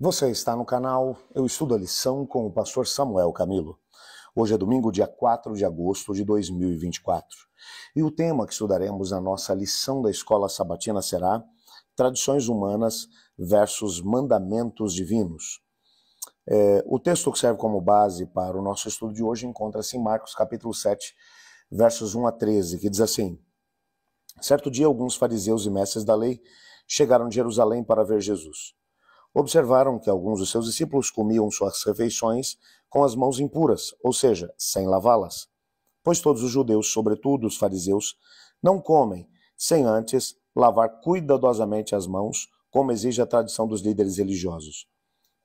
Você está no canal Eu Estudo a Lição com o pastor Samuel Camilo. Hoje é domingo, dia 4 de agosto de 2024. E o tema que estudaremos na nossa lição da escola sabatina será Tradições Humanas versus Mandamentos Divinos. O texto que serve como base para o nosso estudo de hoje encontra-se em Marcos capítulo 7, versos 1 a 13, que diz assim: Certo dia, alguns fariseus e mestres da lei chegaram de Jerusalém para ver Jesus. Observaram que alguns dos seus discípulos comiam suas refeições com as mãos impuras, ou seja, sem lavá-las. Pois todos os judeus, sobretudo os fariseus, não comem sem antes lavar cuidadosamente as mãos, como exige a tradição dos líderes religiosos.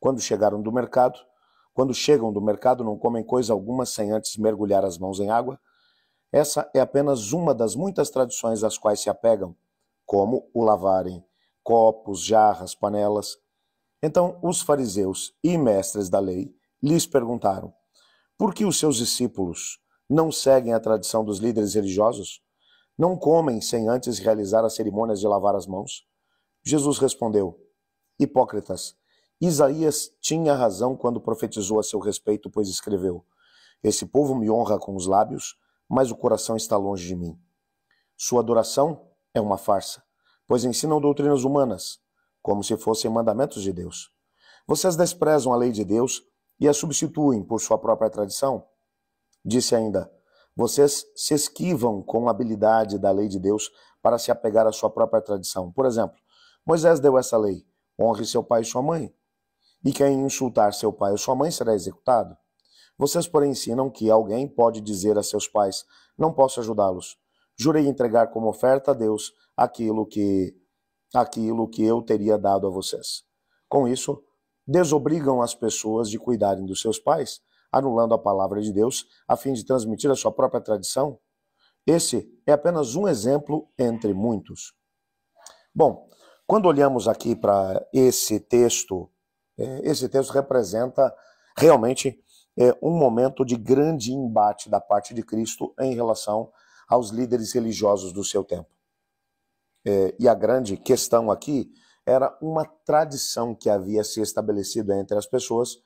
Quando chegam do mercado, não comem coisa alguma sem antes mergulhar as mãos em água. Essa é apenas uma das muitas tradições às quais se apegam, como o lavarem copos, jarras, panelas. Então os fariseus e mestres da lei lhes perguntaram: por que os seus discípulos não seguem a tradição dos líderes religiosos? Não comem sem antes realizar as cerimônias de lavar as mãos? Jesus respondeu: Hipócritas, Isaías tinha razão quando profetizou a seu respeito, pois escreveu: Esse povo me honra com os lábios, mas o coração está longe de mim. Sua adoração é uma farsa, pois ensinam doutrinas humanas, como se fossem mandamentos de Deus. Vocês desprezam a lei de Deus e a substituem por sua própria tradição. Disse ainda: vocês se esquivam com habilidade da lei de Deus para se apegar à sua própria tradição. Por exemplo, Moisés deu essa lei: honre seu pai e sua mãe. E quem insultar seu pai ou sua mãe será executado. Vocês, porém, ensinam que alguém pode dizer a seus pais: não posso ajudá-los. Jurei entregar como oferta a Deus aquilo que eu teria dado a vocês. Com isso, desobrigam as pessoas de cuidarem dos seus pais, anulando a palavra de Deus, a fim de transmitir a sua própria tradição. Esse é apenas um exemplo entre muitos. Bom, quando olhamos aqui para esse texto representa realmente um momento de grande embate da parte de Cristo em relação aos líderes religiosos do seu tempo. E a grande questão aqui era uma tradição que havia se estabelecido entre as pessoas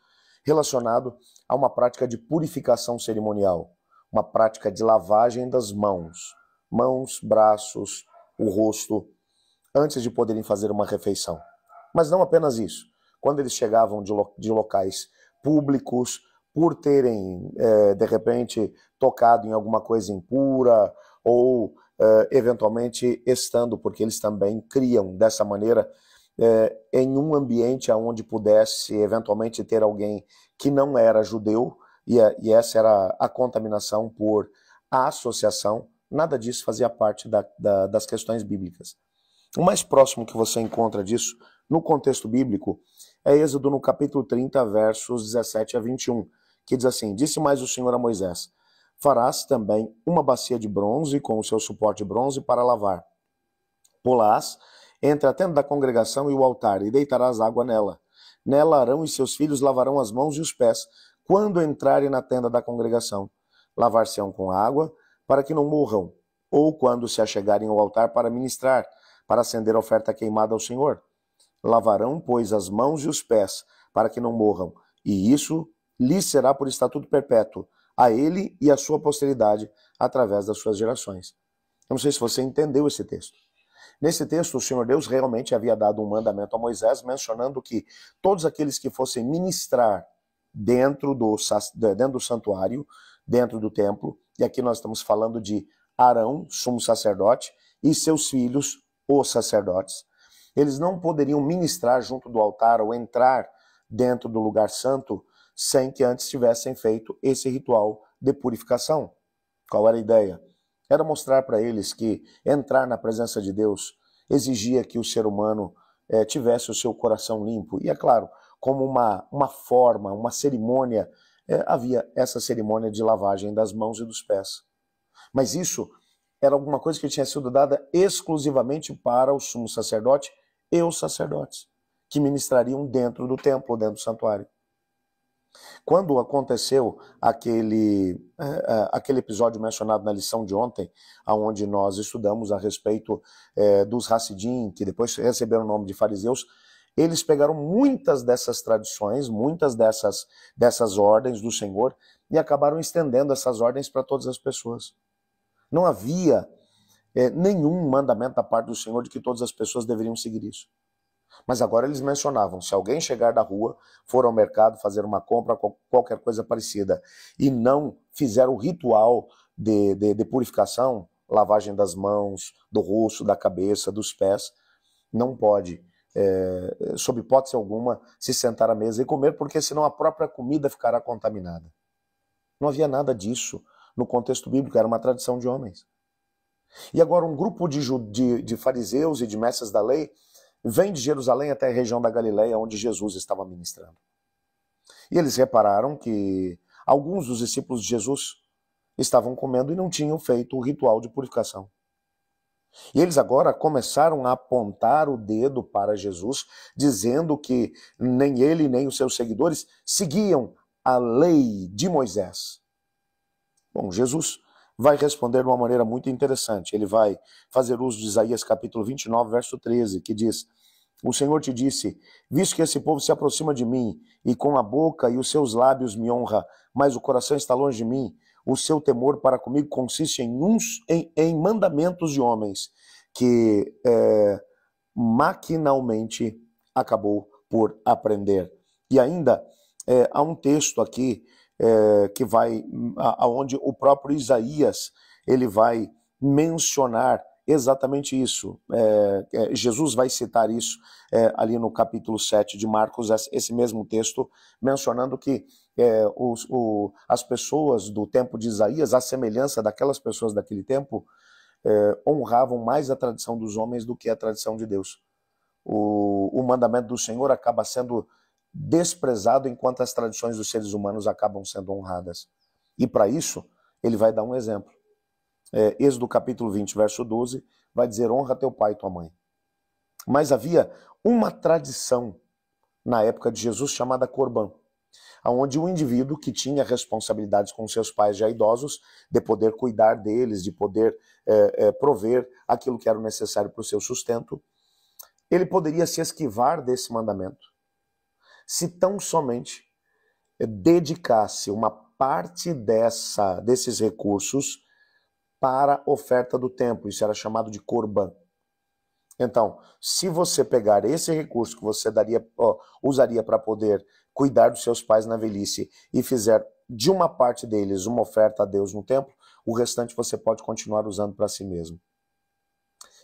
relacionado a uma prática de purificação cerimonial, uma prática de lavagem das mãos, braços, o rosto, antes de poderem fazer uma refeição. Mas não apenas isso. Quando eles chegavam de locais públicos, por terem, de repente, tocado em alguma coisa impura ou eventualmente estando, porque eles também criam dessa maneira, em um ambiente onde pudesse eventualmente ter alguém que não era judeu, e essa era a contaminação por associação. Nada disso fazia parte das questões bíblicas. O mais próximo que você encontra disso, no contexto bíblico, é Êxodo no capítulo 30, versos 17 a 21, que diz assim: Disse mais o Senhor a Moisés: Farás também uma bacia de bronze com o seu suporte de bronze para lavar. Pô-la-ás entre a tenda da congregação e o altar, e deitarás água nela. Nela Arão e seus filhos lavarão as mãos e os pés, quando entrarem na tenda da congregação. Lavar-se-ão com água, para que não morram, ou quando se achegarem ao altar para ministrar, para acender a oferta queimada ao Senhor. Lavarão, pois, as mãos e os pés, para que não morram, e isso lhes será por estatuto perpétuo, a ele e a sua posteridade, através das suas gerações. Eu não sei se você entendeu esse texto. Nesse texto, o Senhor Deus realmente havia dado um mandamento a Moisés, mencionando que todos aqueles que fossem ministrar dentro do santuário, dentro do templo, e aqui nós estamos falando de Arão, sumo sacerdote, e seus filhos, os sacerdotes, eles não poderiam ministrar junto do altar ou entrar dentro do lugar santo sem que antes tivessem feito esse ritual de purificação. Qual era a ideia? Era mostrar para eles que entrar na presença de Deus exigia que o ser humano tivesse o seu coração limpo. E é claro, como uma forma, uma cerimônia, havia essa cerimônia de lavagem das mãos e dos pés. Mas isso era alguma coisa que tinha sido dada exclusivamente para o sumo sacerdote e os sacerdotes, que ministrariam dentro do templo, dentro do santuário. Quando aconteceu aquele episódio mencionado na lição de ontem, onde nós estudamos a respeito dos Hassidim, que depois receberam o nome de fariseus, eles pegaram muitas dessas tradições, muitas dessas ordens do Senhor e acabaram estendendo essas ordens para todas as pessoas. Não havia nenhum mandamento da parte do Senhor de que todas as pessoas deveriam seguir isso. Mas agora eles mencionavam, se alguém chegar da rua, for ao mercado fazer uma compra, qualquer coisa parecida, e não fizer o ritual de purificação, lavagem das mãos, do rosto, da cabeça, dos pés, não pode, sob hipótese alguma, se sentar à mesa e comer, porque senão a própria comida ficará contaminada. Não havia nada disso no contexto bíblico, era uma tradição de homens. E agora um grupo de fariseus e de mestres da lei vem de Jerusalém até a região da Galileia, onde Jesus estava ministrando. E eles repararam que alguns dos discípulos de Jesus estavam comendo e não tinham feito o ritual de purificação. E eles agora começaram a apontar o dedo para Jesus, dizendo que nem ele nem os seus seguidores seguiam a lei de Moisés. Bom, Jesus vai responder de uma maneira muito interessante. Ele vai fazer uso de Isaías capítulo 29, verso 13, que diz: o Senhor te disse, visto que esse povo se aproxima de mim, e com a boca e os seus lábios me honra, mas o coração está longe de mim, o seu temor para comigo consiste em mandamentos de homens, que maquinalmente acabou por aprender. E ainda há um texto aqui que vai, aonde o próprio Isaías ele vai mencionar exatamente isso. Jesus vai citar isso ali no capítulo 7 de Marcos, esse mesmo texto, mencionando que as pessoas do tempo de Isaías, à semelhança daquelas pessoas daquele tempo, honravam mais a tradição dos homens do que a tradição de Deus. O mandamento do Senhor acaba sendo desprezado enquanto as tradições dos seres humanos acabam sendo honradas. E para isso, ele vai dar um exemplo. Êxodo capítulo 20, verso 12, vai dizer: honra teu pai e tua mãe. Mas havia uma tradição na época de Jesus chamada Corban, onde o indivíduo que tinha responsabilidades com seus pais já idosos, de poder cuidar deles, de poder prover aquilo que era necessário para o seu sustento, ele poderia se esquivar desse mandamento se tão somente dedicasse uma parte desses recursos para a oferta do templo. Isso era chamado de Corban. Então, se você pegar esse recurso que você usaria para poder cuidar dos seus pais na velhice e fizer de uma parte deles uma oferta a Deus no templo, o restante você pode continuar usando para si mesmo.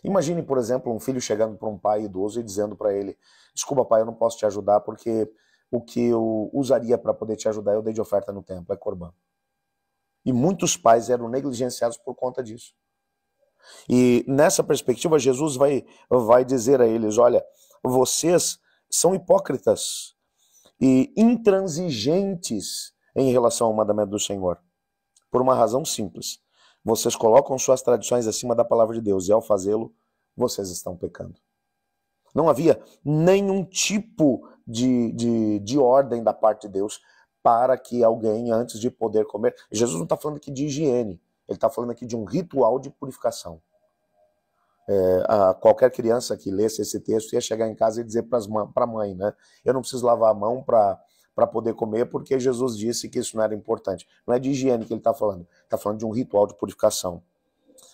Imagine, por exemplo, um filho chegando para um pai idoso e dizendo para ele: desculpa, pai, eu não posso te ajudar porque o que eu usaria para poder te ajudar eu dei de oferta no templo, é Corban. E muitos pais eram negligenciados por conta disso. E nessa perspectiva, Jesus vai dizer a eles: olha, vocês são hipócritas e intransigentes em relação ao mandamento do Senhor. Por uma razão simples. Vocês colocam suas tradições acima da palavra de Deus e ao fazê-lo, vocês estão pecando. Não havia nenhum tipo de ordem da parte de Deus para que alguém, antes de poder comer... Jesus não está falando aqui de higiene, ele está falando aqui de um ritual de purificação. Qualquer criança que lesse esse texto ia chegar em casa e dizer para a mãe, né? Eu não preciso lavar a mão para poder comer, porque Jesus disse que isso não era importante. Não é de higiene que ele está falando de um ritual de purificação.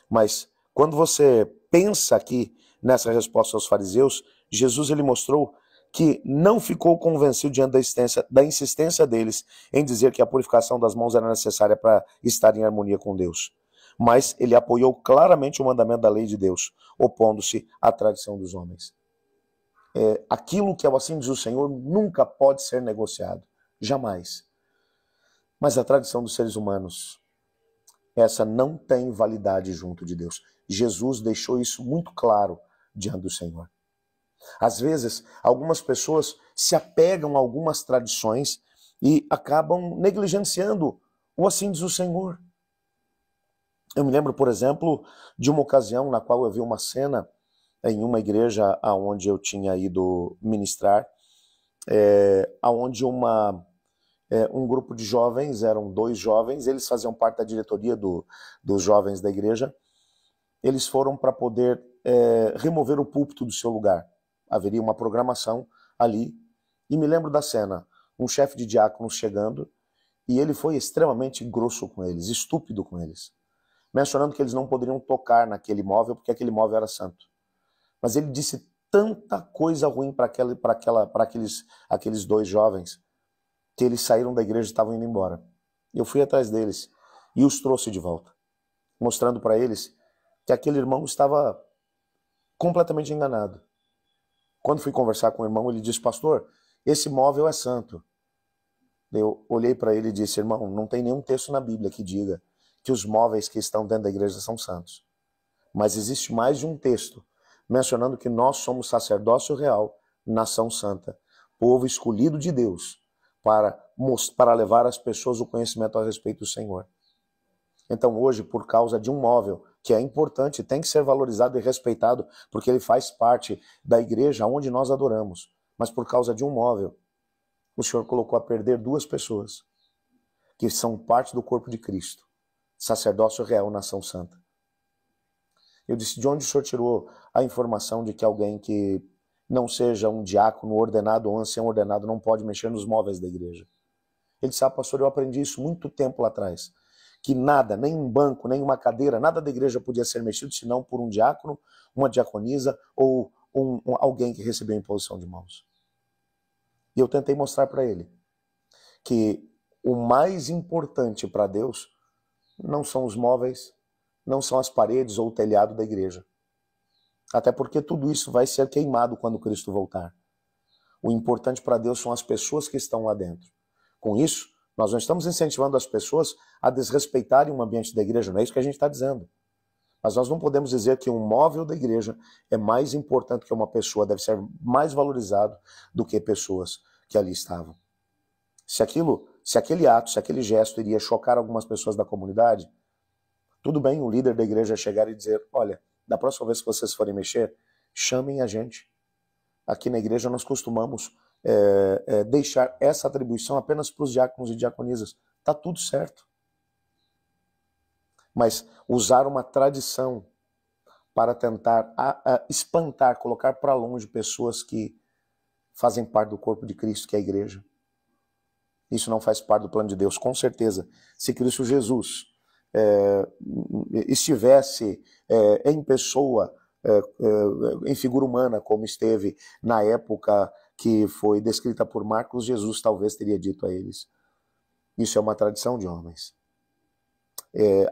Mas quando você pensa aqui nessa resposta aos fariseus, Jesus ele mostrou que não ficou convencido diante da insistência deles em dizer que a purificação das mãos era necessária para estar em harmonia com Deus. Mas ele apoiou claramente o mandamento da lei de Deus, opondo-se à tradição dos homens. Aquilo que é o assim diz o Senhor nunca pode ser negociado, jamais. Mas a tradição dos seres humanos, essa não tem validade junto de Deus. Jesus deixou isso muito claro diante do Senhor. Às vezes, algumas pessoas se apegam a algumas tradições e acabam negligenciando o assim diz o Senhor. Eu me lembro, por exemplo, de uma ocasião na qual eu vi uma cena em uma igreja onde eu tinha ido ministrar, onde um grupo de jovens, eram 2 jovens, eles faziam parte da diretoria dos jovens da igreja, eles foram para poder remover o púlpito do seu lugar. Haveria uma programação ali, e me lembro da cena, um chefe de diáconos chegando, e ele foi extremamente grosso com eles, estúpido com eles, mencionando que eles não poderiam tocar naquele móvel, porque aquele móvel era santo. Mas ele disse tanta coisa ruim para aqueles dois jovens, que eles saíram da igreja e estavam indo embora. Eu fui atrás deles e os trouxe de volta, mostrando para eles que aquele irmão estava completamente enganado. Quando fui conversar com o irmão, ele disse: pastor, esse móvel é santo. Eu olhei para ele e disse: irmão, não tem nenhum texto na Bíblia que diga que os móveis que estão dentro da igreja são santos. Mas existe mais de um texto mencionando que nós somos sacerdócio real, nação santa, povo escolhido de Deus, para levar às pessoas o conhecimento a respeito do Senhor. Então hoje, por causa de um móvel que é importante, tem que ser valorizado e respeitado, porque ele faz parte da igreja onde nós adoramos, mas por causa de um móvel, o Senhor colocou a perder duas pessoas que são parte do corpo de Cristo, sacerdócio real, nação santa. Eu disse: de onde o Senhor tirou a informação de que alguém que não seja um diácono ordenado ou ancião ordenado não pode mexer nos móveis da igreja? Ele disse: pastor, eu aprendi isso muito tempo lá atrás, que nada, nem um banco, nem uma cadeira, nada da igreja podia ser mexido senão por um diácono, uma diaconisa ou alguém que recebeu imposição de mãos. E eu tentei mostrar para ele que o mais importante para Deus não são os móveis, não são as paredes ou o telhado da igreja. Até porque tudo isso vai ser queimado quando Cristo voltar. O importante para Deus são as pessoas que estão lá dentro. Com isso, nós não estamos incentivando as pessoas a desrespeitarem o ambiente da igreja, não é isso que a gente está dizendo. Mas nós não podemos dizer que um móvel da igreja é mais importante que uma pessoa, deve ser mais valorizado do que pessoas que ali estavam. Se aquele ato, se aquele gesto iria chocar algumas pessoas da comunidade, tudo bem o líder da igreja chegar e dizer: olha, da próxima vez que vocês forem mexer, chamem a gente. Aqui na igreja nós costumamos deixar essa atribuição apenas para os diáconos e diaconisas. Está tudo certo. Mas usar uma tradição para tentar espantar, colocar para longe pessoas que fazem parte do corpo de Cristo, que é a igreja, isso não faz parte do plano de Deus. Com certeza, se Cristo Jesus estivesse em pessoa, em figura humana, como esteve na época que foi descrita por Marcos, Jesus talvez teria dito a eles: isso é uma tradição de homens.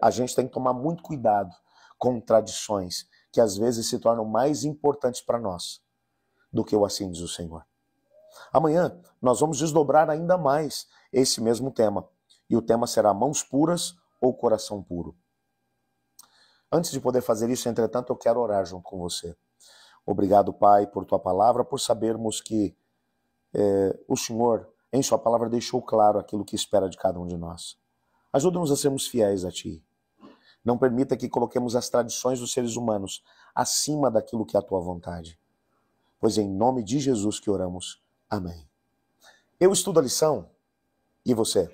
A gente tem que tomar muito cuidado com tradições que às vezes se tornam mais importantes para nós do que o assim diz o Senhor. Amanhã nós vamos desdobrar ainda mais esse mesmo tema, e o tema será mãos puras ou coração puro. Antes de poder fazer isso, entretanto, eu quero orar junto com você. Obrigado, Pai, por tua palavra, por sabermos que o Senhor, em sua palavra, deixou claro aquilo que espera de cada um de nós. Ajuda-nos a sermos fiéis a Ti. Não permita que coloquemos as tradições dos seres humanos acima daquilo que é a Tua vontade. Pois é em nome de Jesus que oramos. Amém. Eu estudo a lição, e você?